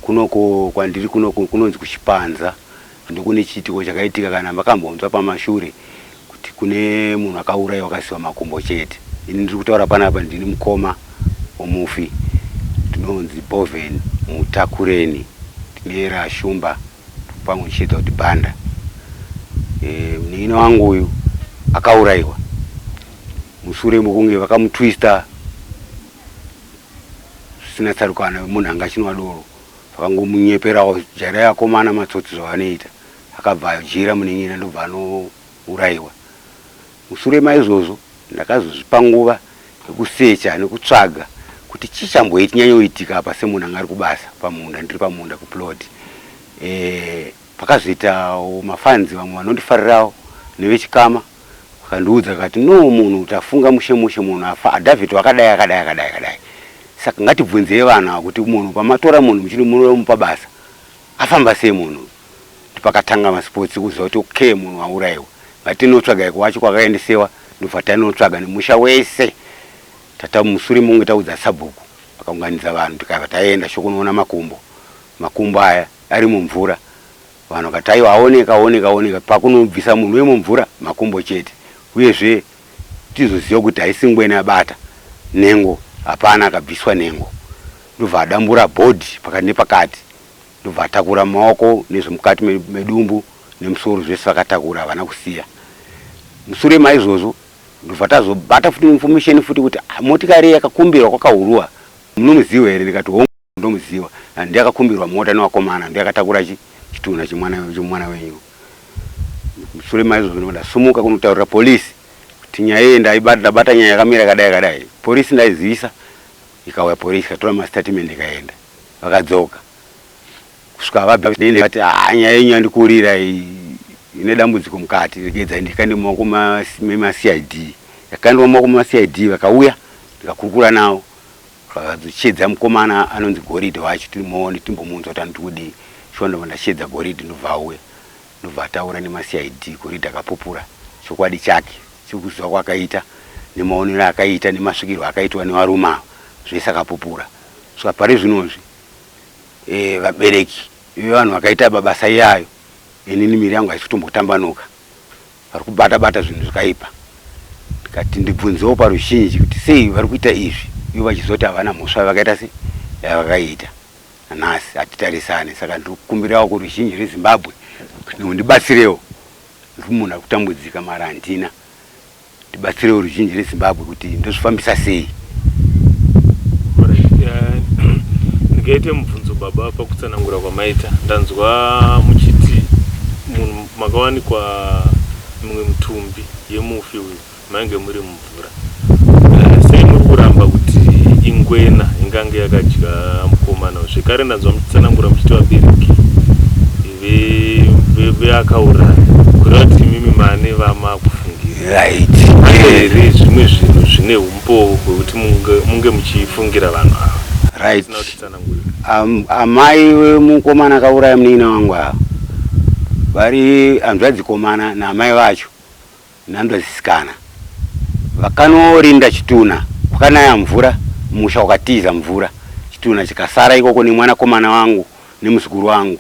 kunoko kwandiri kunoko kunonzi kuchipanza ndikune chitiko chakaitika kana makambonzwa pamashure kuti kune munhu akauraiwa akasiwa makumbo chete. Ini ndiri kutaura panapa ndini mukoma womufi tinonzi Boven Mutakureni tinera Shumba pamwe chete kuti Banda. Munino wangu uyu akauraiwa mushure mukunge vakamutwista sina tsarukana munhu anga chinwa doro vakangomunyeperawo jara yakomana matsotsi zvavanoita akabva jira muningina ndobva anouraiwa. Mushure maizvozvo ndakazozvipa nguva yekusecha nekutsvaga kuti chichamboiti nyanyoitika apa semunhu anga ari kubasa pamunda ndiri pamunda kuplot. Pakazoita mafanzi vamwe vanondifarirawo nevechikama vakandiudza kati no munhu utafunga mushe munhu afa David wakadai. Saka ngatibvunzei vana kuti munhu pamatora munhu muchiri munomupa basa afamba sei munhu. Pakatanga masports kuziva kuti okay munhu wauraiwa ngatinotsvaga kwacho kwakaendesewa ndobva tanotsvaga nemusha wese tata mushure munge taudza sabhuku akaunganidza vanhu tikabva taenda shokunoona makumbo aya ari mumvura vanhu vakataiwa aoneka pakunobvisa munhu wemumvura makumbo chete uyezve tizoziva kuti haisi ngwena yabata nengo hapana akabviswa nengo ndobva adambura bhodhi pakati nepakati ndobva atakura maoko nezvemukati medumbu nemusoro zvese vakatakura havana kusiya. Mushure maizvozvo ndobva tazobata futi information futi kuti motikari yakakumbirwa kwakaurwa munomuziva here ndikati hongu ndomuziva handi yakakumbirwa mota nevakomana ndiyakatakura chitunha chemwana wenyu. Mushure maizvozvo ndasumuka kunotaurira polisi kuti nyaya iyi ndabata nyaya yakamira kadai. Polisi ndaizivisa ikauya polisi ikatora mastatement ikaenda vakadzoka kusvika vabvati nyaya yenyu yandikurira ine dambudziko mukati regedza ndikandi mumaoko mema-CID yakandwa mumaoko mema-CID vakauya ndikakurukura nawo vakazochedza mukomana anonzi Goridhe wacho tirimuone timbomunzwa kuti anotikudii shuwa ndobva ndachedza Goridhe ndobva auya ndobva ataura nema-CID. Goridhe akapupura chokwadi chake chekuziva kwakaita nemaonero akaita nemasvikirwo akaitwa nevarume ava zvese akapupura. Saka pari zvinozvi vabereki vevanhu vakaita mabasa iyayo inini miri yangu haisi kutombotambanuka vari kubata zvinhu zvakaipa. Ndikati ndibvunzewo paruzhinji kuti sei vari kuita izvi ivo vachizoti havana mhosva vakaita se yavakaita nanhasi hatitarisane. Saka ndiri kukumbirawo kuruzhinji rweZimbabwe kuti ndibatsirewo ndiri munhu ari kutambudzika mara handina ndibatsirewo ruzhinji rweZimbabwe kuti ndozvifambisa sei. Ndikaite mubvunzo baba pakutsanangura kwamaita ndanzwa muchiti munhu makawanikwa mumwe mutumbi yemufi uyu mange muri mumvura. Sei muri kuramba kuti ingwena ingange yakadya mukomana uyu? Zvekare ndanzwa muchitsanangura muchiti vabereki veakauraya kureva kuti mimi mane vamakufungira here zvimwe zvinhu zvine umpo hwekuti munge muchifungira vanhu ava. Right. Amai vemukomana akauraya munin'ina wangu ava vari hanzvadzikomana naamai vacho nhanzvadzisikana vakanorinda chitunha kwakanaya mvura musha ukatiza mvura chitunha chikasara ikoko nemwanakomana wangu nemuzukuru wangu.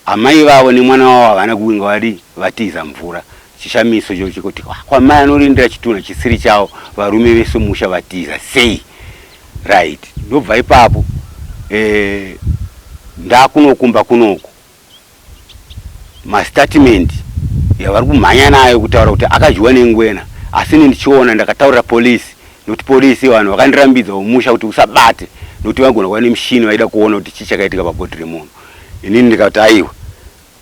Amai vavo nemwana wavo havana kuinga vari vatiza mvura. Chishamiso ichocho kuti kwamai anorindira chitunha chisiri chavo varume vese musha vatiza sei. Right. Ndobva ipapo ndakunokumba kunoko mastatement yavari kumhanya nayo kutaura kuti akadyiwa nengwena, asi ndichiona ndakataurira polisi nokuti polisi vanhu vakandirambidza umusha kuti usabate nokuti vagona kuva nemushini vaida kuona kuti chii chakaitika pabhodhi remunhu. Inini ndikati aiwa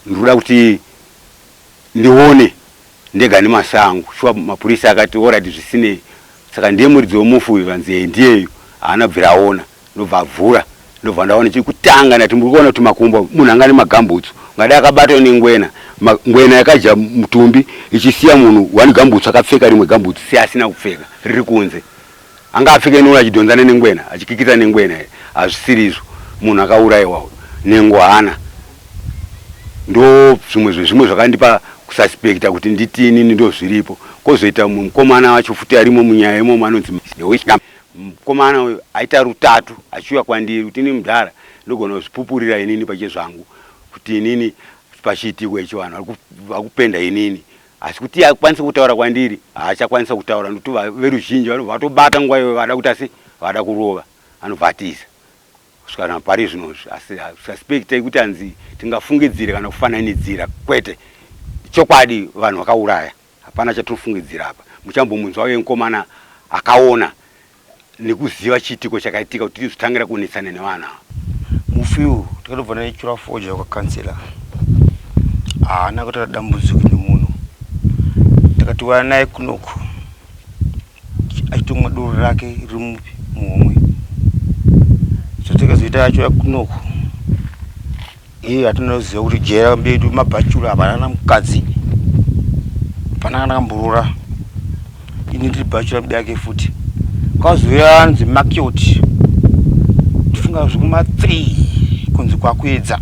ndikuda kuti ndione ndega nemasango. Shuwa mapurisa akati orati zvisinei. Saka ndiye muridzi womufu uyu vanzi ndiyeyo haana bvira aona ndobva avhura ndobva ndaona chekutanga ndati muri kuona kuti makumbo munhu anga nemagambutsu ngadai akabatwa nengwena ngwena yakadya mutumbi ichisiya munhu wani gambutsu akapfeka rimwe gambutsu si asina kupfeka riri kunze. Anga apfeka inoona achidhonzana nengwena achikikita nengwena hazvisirizvo munhu akaurayiwa nengo haana. Ndo zvimwe zvakandipa kususpekta kuti nditini ndo zviripo. Kozoita mukomana wacho futi arimo munyaya imo anonzi mukomana uyu aita rutatu achiuya kwandiri kuti ini mudhara ndogona kuzvipupurira inini pachezvangu kuti inini pachiitiko ichi vanhu vakupenda inini, asi kuti akwanisa kutaura kwandiri haachakwanisa kutaura nokuti veruzhinji vanobva vatobata nguva iyoyo vada kuti asi vada kurova anobvatiza kusvikana pari zvinozvi. Asi suspectai kuti hanzi tingafungidzire kana kufananidzira, kwete chokwadi vanhu vakauraya, hapana chatinofungidzira apa. Muchambomunzwa uye mukomana akaona nekuziva chiitiko chakaitika kuti tizotangira kunesana nevanhu ava. Mufiu takatobva naye chura foja kwa kansela haana kuita dambudziko nemunhu, takatiwana naye kunoko achitomwa doro rake riri muhomwe. Takazoita yacho kunoko iye hatinoziva kuti jera mbedu mabhachura hapana mukadzi hapana kana kamborora, ini ndiri bhachura mbedu yake futi. Kwazouya anzi makioti tifunga zvekuma 3 kunzi kwakuedza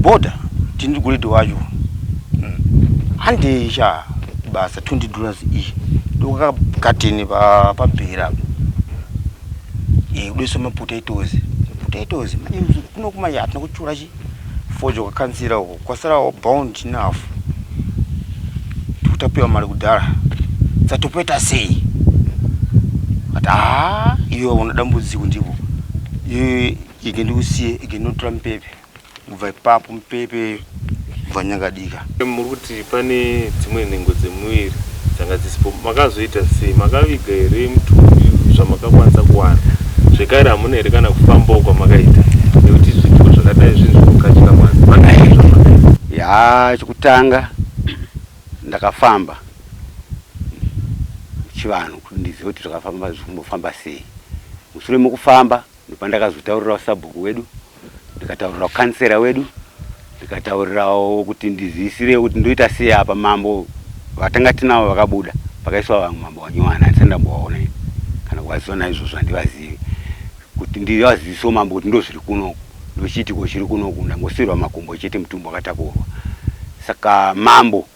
bhodha tindiri kuredhi wacho handesha basa $20 iyi ndokakateni pabhera kudoisa mapotatoes manje kunokumanya hatina kuchura fojo kwakansira uko kwasara bound enough tikutapiwa mari kudhara dzatopoita sei ati iwe una dambudziko ndipo ige ndikusiye ige ndinotora mupepe kubva ipapo mupepe kubva nyangadika. Muri kuti pane dzimwe nhengo dzemuviri dzanga dzisipo, makazoita sei? Makaviga here mutumbi zvamakakwanisa kuwana? Zvekare hamuna here kana kufambawo kwamakaita nekuti zviitiko zvakadai zvinhu zvinokatika mwana? Ya chokutanga ndakafamba chivanhu kuti ndizive kuti zvakafamba zvinombofamba sei. Mushure mokufamba ndopandakazotaurirawo sabhuku wedu, ndikataurirawo kansera wedu, ndikataurirawo kuti ndizivisire kuti ndoita sei apa mambo vatanga tinavo vakabuda pakaiswa vamwe mambo wanyuwana handisati ndambovaona kana kuvaziva naizvozvo handivazivi kuti ndivazivisewo mambo kuti ndozviri kunoku ndochiitiko chiri kunoku ndangosiyirwa makumbo chete mutumbi wakatakurwa. Saka mambo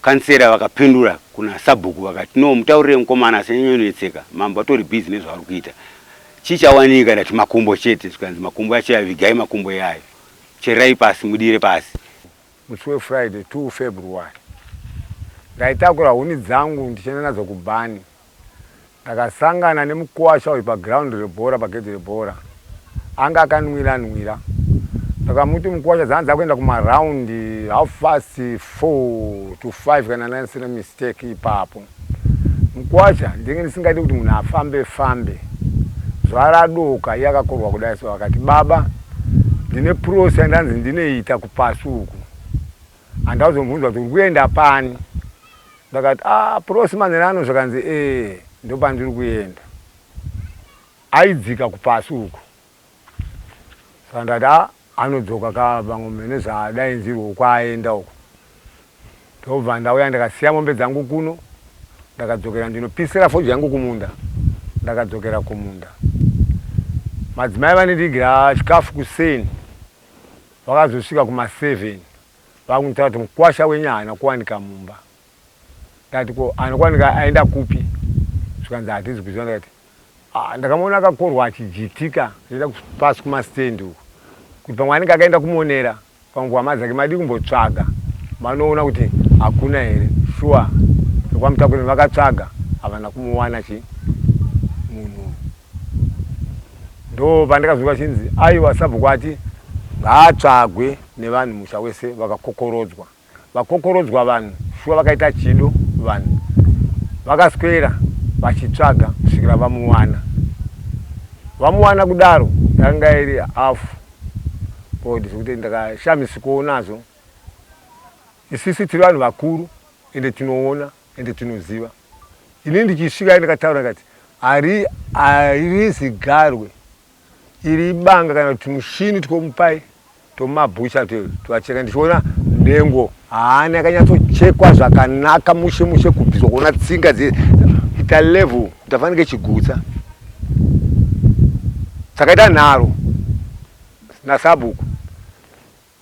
kansera vakapindura kuna sabhuku vakati no mutaurire mukomana asanyanyonetseka, mambo atori bhizi nezvavari kuita, chichawanika ndati makumbo chete. Tikanzi makumbo yacho yavigai makumbo yayo, cherai pasi mudire pasi. Musi weFriday 2 February ndaitakura huni dzangu ndichienda nadzo kubhani, ndakasangana nemukuwasha uri paground rebhora pagedhi rebhora, anga akanwira. Ndakamuti mukuwasha dzanza kuenda kumaraundi 4:30 to 5 kana naisina mistake ipapo. Mukuwasha ndinge ndisingadi kuti munhu afambe zvaradoka iye akakorwa kudai, so akati baba ndine prosi yandanzi ndinoita kupasi uku, handauzomubvunzwa kuti uri kuenda pani. Ndakati prosi manzerano zvakanzi ndopandiri kuenda, aidzika kupasi uku. Saka ndati anodzoka kavamwe nezvaadainzirwa uko aenda uko. Ndobva ndauya ndakasiya mombe dzangu kuno, ndakadzokera ndinopisira fojo yangu kumunda, ndakadzokera kumunda. Madzimai vandidigira chikafu kuseni vakazosvika kuma7 vakunitaura kuti mukuwasha wenyu haana kuwanika mumba. Ndati ko anokuwanika aenda kupi? Zvikanzi hatizi kuziva. Ndakati ndakamaona akakorwa achijitika achienda pasi kumastendi uko, kuti pamwe anenge akaenda kumonera pamwe hama dzake madi kumbotsvaga manoona kuti hakuna here. Sure ndokwamutakureni vakatsvaga havana kumuwana munhu. Ndo pandakazoka chinzi aiwa sabhuku ati ngaatsvagwe nevanhu musha wese vakakokorodzwa. Vakokorodzwa vanhu shuwa vakaita chido, vanhu vakaswera vachitsvaga kusvikira vamuwana. Vamuwana kudaro yanga iri hafu bodi zvekuti ndakashamisikawo nazo. Isisi tiri vanhu vakuru ende tinoona ende tinoziva. Ini ndichisvika ndakataura ndikati harizi garwe iri banga kana kuti mushini tikomupai tomabhusha tovacheka. Ndichiona ndengo haana yakanyatsochekwa zvakanaka mushe kubviswa kuona tsinga ita level tafanike chigutsa. Sakaita nharo nasabhuku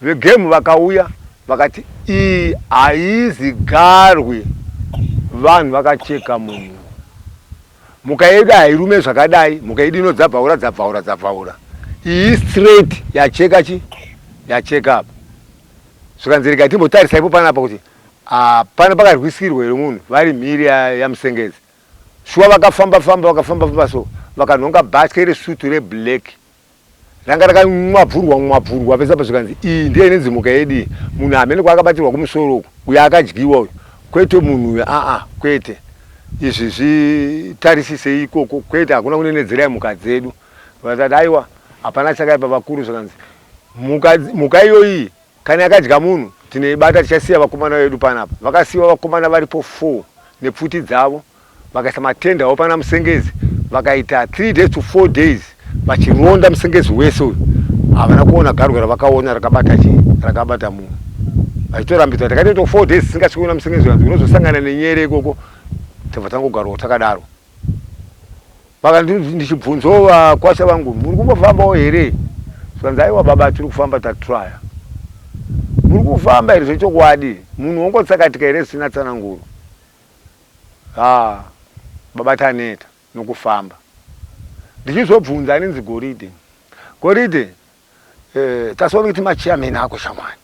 vegemu vakauya vakati iyi haizi garwe, vanhu vakacheka munhu. Muka yedu hairume zvakadai, muka yedu inodzabvaura. iyi straight yacheka yacheka apa zvikanzirika timbotarisa ipo panapa kuti pana pakarwisirwa here munhu vari mhiri yamusengezi shuwa vakafamba so vakanhonga bhatya resutu reblack ranga rakamwabvurwa pesa zvikanzi iyi ndiye nenzimuka yedu munhu amene kwaakabatirwa kumusoro uyo akadyiwa uyo kwete munhu uyo kwete izvi zvitarisisei ikoko kwete hakuna kunenedzerai mhuka dzedu vatati aiwa hapana chakaipa vakuru zvakanzi mhuka iyoyi kana yakadya munhu tinoibata tichasiya vakomana vedu panapa vakasiyiwa vakomana varipo 4 nepfuti dzavo vakaisa matenda avo pana musengezi vakaita 3 days to 4 days vachironda musengezi wese uyu havana kuona garwe ravakaona rakabata munhu vachitorambidzwa takaita 4 days tisingasvikuona musengezi wanzi unozosangana nenyere ikoko tobva tangogarwa takadaro vaka ndichibvunzawo vakwasha vangu muri kumbofambawo here zvanzi aiwa baba tiri kufamba tatraya muri kufamba here zvechokwadi munhu wongotsakatika here zvisina tsananguro baba taneta nokufamba ndichizobvunza aninzi Goridhe tasaona kuti machiameni ako shamwani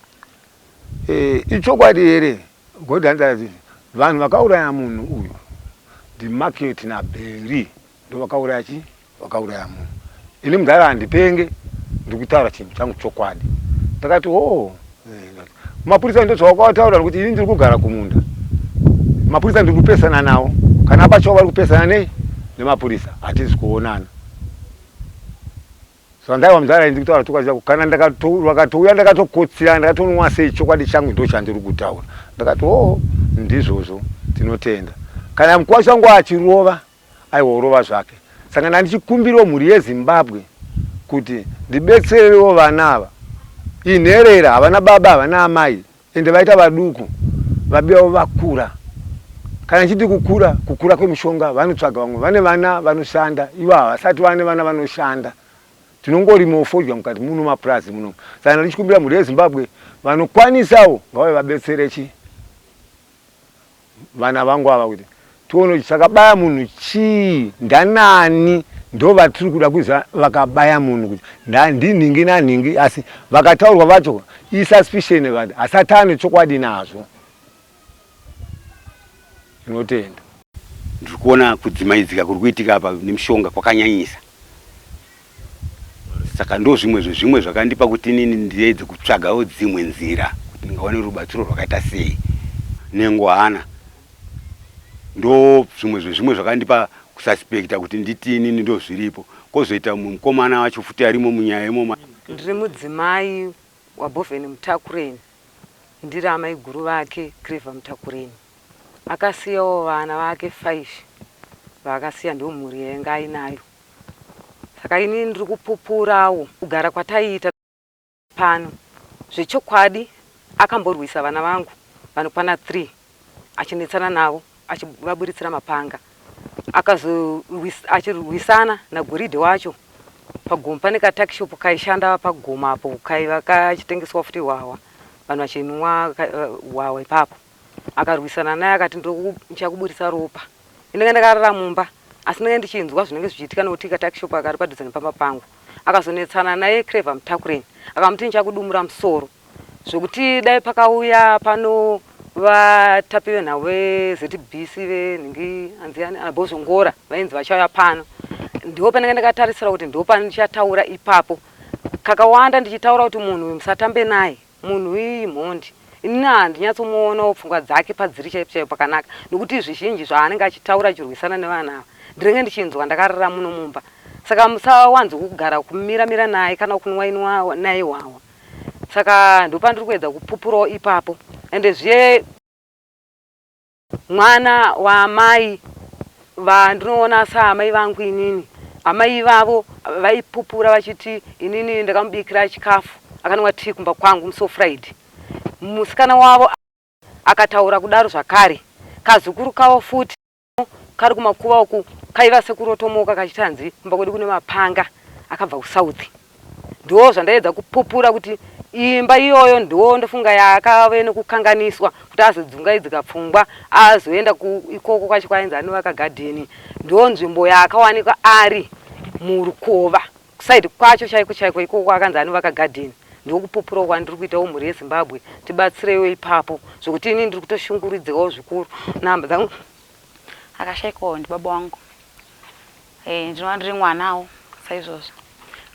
ichokwadi here Goridhe anzati vanhu vakauraya munhu uyu ndimaketi naBheri ndo vakauraya munhu ini mudhara handipenge ndikutaura chinhu changu chokwadi ndakati mapurisa ndozvawakataura kuti ini ndiri kugara kumunda mapurisa ndiri kupesana nawo kana pacho vari kupesana nemapurisa hatizi kuonana zvandaiwa mudhara ndiri kutaura chokwadi changu kana vakatouya ndakatokotsira ndakatonwa sei chokwadi changu ndo chandiri kutaura ndakati ndizvozvo tinotenda kana mukwashi wangu achirova aiworova zvake saka ndandichikumbirawo mhuri yeZimbabwe kuti ndibetsererewo vana ava inherera havana baba havana amai ende vaita vaduku vabiyawo vakura kana chiti kukura kwemishonga vanotsvaga vamwe vane vana vanoshanda ivo havasati vane vana vanoshanda tinongorima fodya mukati muno mapurazi muno saka ndichikumbira mhuri yeZimbabwe vanokwanisawo ngavave vabetsere vana vangu ava kuti tione kuti chakabaya munhu chii ndanani ndo vatiri kuda kuziva vakabaya munhu kuti ndinhingi nanhingi asi vakataurwa vacho isuspicion vati asati ane chokwadi nazvo tinotenda ndiri kuona kudzimaidzika kuri kuitika apa nemishonga kwakanyanyisa saka ndo zvimwe zvakandipa kuti inini ndiedze kutsvagawo dzimwe nzira kuti ndingaone rubatsiro rwakaita sei nengwana ndo zvimwe zvakandipa kususpekta kuti nditi inini ndo zviripo kozoita mukomana wacho futi arimo munyaya imomo ndiri mudzimai waBhovheni Mutakureni ndiri amai guru vake Clever Mutakureni akasiyawo vana vake 5 vaakasiya ndo mhuri yanga ainayo saka ini ndiri kupupurawo kugara kwataiita pano zvechokwadi akamborwisa vana vangu vanokwana 3 achinetsana navo achivaburitsira mapanga achirwisana naGoridhe wacho pagomo pane katakishopu kaishanda pagomo apo kaiva kachitengeswa futi hwahwa vanhu vachinwa hwahwa ipapo akarwisana naye akati ndichakuburisa ropa inenge ndakarara mumba asi ndinenge ndichinzwa zvinenge zvichiitika nokuti katakishopu akari padhuze nepamba pangu akazonetsana naye Clever Mutakureni akamuti ndichakudumura musoro zvokuti dai pakauya pano vatapi venhau veZBC venhingi anziani anabhozongora vainzi vachauya pano ndiwo panenge ndakatarisira kuti ndiwo pane ndichataura ipapo kakawanda ndichitaura kuti munhu uyu musatambe naye munhu uyu mhondi inini handinyatsomuonawo pfungwa dzake padziri chaipo pakanaka nokuti zvizhinji zvaanenge achitaura achirwisana nevanhu ava ndinenge ndichinzwa ndakarara muno mumba saka musawanze kugara kumiramira naye kana kunwainwa naye hwawa saka ndopandiri kuedza kupupurawo ipapo ende zviye mwana waamai vandinoona saamai vangu inini amai vavo vaipupura vachiti inini ndakamubikira chikafu akanwa tii kumba kwangu musi weFriday musikana wavo akataura kudaro zvakare kazukuru kavo futi kari kumakuva uku kaiva sekurotomoka kachitanzi kumba kwedu kune mapanga akabva kuSouth ndo zvandaedza kupupura kuti imba iyoyo ndo ndofunga yakave nekukanganiswa kuti azodzungaidzika pfungwa azoenda ikoko kwacho kwainzi anovaka gadheni ndo nzvimbo yakawanikwa ari murukova kusaidi kwacho chaiko iko kwakanzani vakagadheni ndokupupura kwandiri kuitawo mhuri yeZimbabwe tibatsirewo ipapo zvokuti ini ndiri kutoshungurudzikawo zvikuru namba dzangu akashaikawo ndibaba wangu ndinova ndiri mwanawo saizvozvo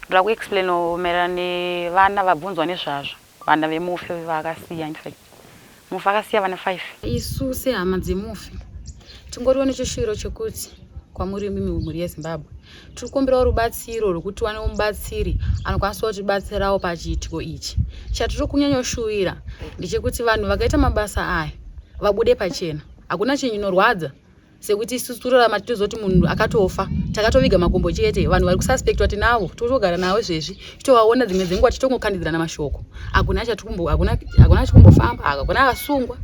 ndoda kuexplainawo maererano nevana vabvunzwa nezvazvo vana vemufi vakasiya infact mufi akasiya vana 5 isu sehama dzemufi tingoriwo nechishuviro chekuti kwamuri mimi mhuri yeZimbabwe tiri kukumbirawo rubatsiro rwekuti wanewo mubatsiri anokwanisa kutibatsirawo pachiitiko ichi. Chatiri kunyanyoshuwira ndechekuti vanhu vakaita mabasa aya vabude pachena. Hakuna chinorwadza sekuti isusu turarama tizoti munhu akatofa takatoviga makombo chete vanhu vari kususpectwa tinavo totogara nawo zvezvi towaona dzimwe dzenguva titongokandidzana mashoko hakuna chikumbofamba hakuna akasungwa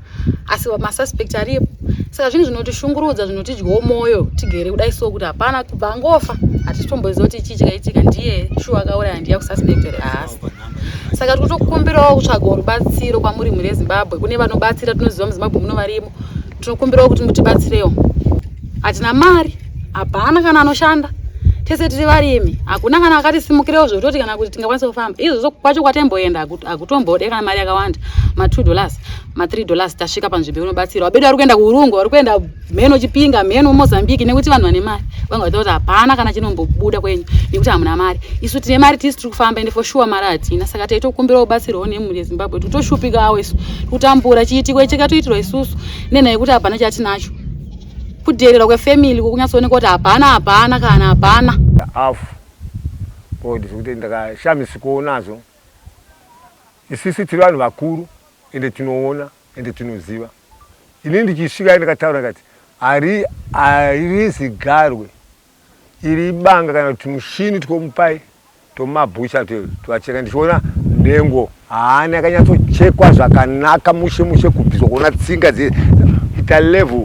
asi masuspect aripo. Saka zvinhu zvinotishungurudza zvinotidyawo mwoyo tigere kudai so kuti hapana kubva angofa hatitomboziva kuti chii chakaitika ndiye shuwa akauraya ndiye kususpect ere haasi. Saka tiri kutokumbirawo kutsvagawo rubatsiro kwamuri mhuri yeZimbabwe kune vanobatsira tinoziva muZimbabwe muno varimo tinokumbirawo kuti mutibatsirewo. Hatina mari hapana kana anoshanda tese tiri varimi hakuna kana akatisimukirewo zvototi kana kuti tingakwanisa kufamba izvozvo kwacho kwatemboenda hakutombode kana mari yakawanda ma$2 ma$3 tasvika panzvimbo inobatsira vabedu vari kuenda kuurungu vari kuenda mheno Chipinga mheno Mozambique nekuti vanhu vane mari vanga vaita kuti hapana kana chinombobuda kwenyu nekuti hamuna mari. Isu tine mari tisi tiri kufamba ende for sure mari hatina. Saka taitokumbirawo batsirwawo nemhuri yeZimbabwe totoshupikawo isu kutambura chiitiko chakatoitirwa isusu nenhaya yekuti hapana chatinacho kudherera kwefamily kukunyatsooneka kuti hapana kana hapana afu bodi zvekuti ndakashamisikawo nazo. Isisi tiri vanhu vakuru ende tinoona ende tinoziva. Ini ndichisvika ndikataura ndikati harizi garwe iri banga kana kuti mushini tikomupai tomabhusha tovacheka ndichiona ndengo haana yakanyatsochekwa zvakanaka mushe kubviswa kuona tsinga ita level